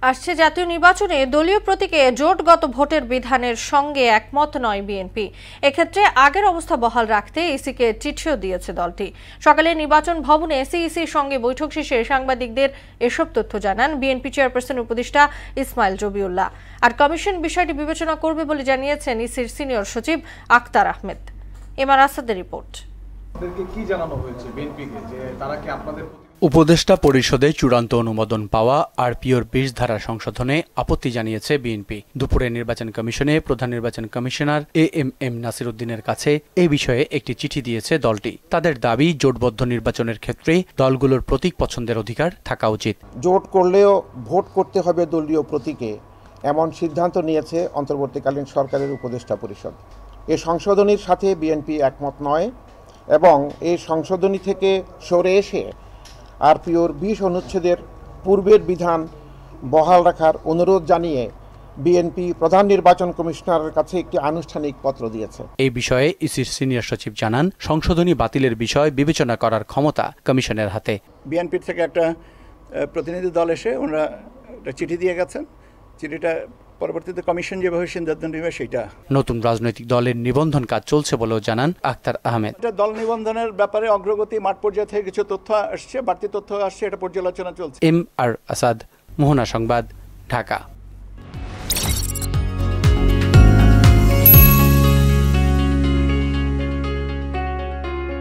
আসছে জাতীয় নির্বাচনে দলীয় প্রতীকে জোটগত ভোটের বিধানের সঙ্গে একমত নয় বিএনপি। এক্ষেত্রে আগের অবস্থা বহাল রাখতে ইসিকে চিঠিও দিয়েছে দলটি। সকালে নির্বাচন ভবনে সিইসির সঙ্গে বৈঠক শেষে সাংবাদিকদের এসব তথ্য জানান বিএনপি চেয়ারপারসন উপদেষ্টা ইসমাইল জবিউল্লাহ। আর কমিশন বিষয়টি বিবেচনা করবে বলে জানিয়েছেন ইসির সিনিয়র সচিব আক্তার আহমেদ। এমআর আসাদের রিপোর্ট। কি জানানো হয়েছে বিএনপিকে যে তারা কি আপনাদের উপদেষ্টা পরিষদে চূড়ান্ত অনুমোদন পাওয়া আরপিওর ২০ ধারা সংশোধনে আপত্তি জানিয়েছে বিএনপি। দুপুরে নির্বাচন কমিশনে প্রধান নির্বাচন কমিশনার এএমএম নাসির উদ্দিনের কাছে এ বিষয়ে একটি চিঠি দিয়েছে দলটি। তাদের দাবি, জোটবদ্ধ নির্বাচনের ক্ষেত্রে দলগুলোর প্রতীক পছন্দের অধিকার থাকা উচিত। জোট করলেও ভোট করতে হবে দলীয় প্রতীকে, এমন সিদ্ধান্ত নিয়েছে অন্তর্বর্তীকালীন সরকারের উপদেষ্টা পরিষদ। এ সংশোধনীর সাথে বিএনপি একমত নয় এবং এই সংশোধনী থেকে সরে এসে আরপিওর ২০ অনুচ্ছেদের পূর্বের বিধান বহাল রাখার অনুরোধ জানিয়ে বিএনপি প্রধান নির্বাচন কমিশনারের কাছে একটি আনুষ্ঠানিক পত্র দিয়েছে। এই বিষয়ে ইসির সিনিয়র সচিব জানান, সংশোধনী বাতিলের বিষয় বিবেচনা করার ক্ষমতা কমিশনের হাতে। বিএনপির থেকে একটা প্রতিনিধি দল এসে ওনারা একটা চিঠি দিয়ে গেছেন। চিঠিটা পরবর্তীতে কমিশন যেভাবে সিদ্ধান্ত নেবে সেটা। নতুন রাজনৈতিক দলের নিবন্ধন কাজ চলছে বলেও জানান আক্তার আহমেদ। দল নিবন্ধনের ব্যাপারে অগ্রগতি মাঠ পর্যায়ে থেকে কিছু তথ্য আসছে, বাড়তি তথ্য আসছে, এটা পর্যালোচনা চলছে। এমআর আসাদ, মোহনা সংবাদ, ঢাকা।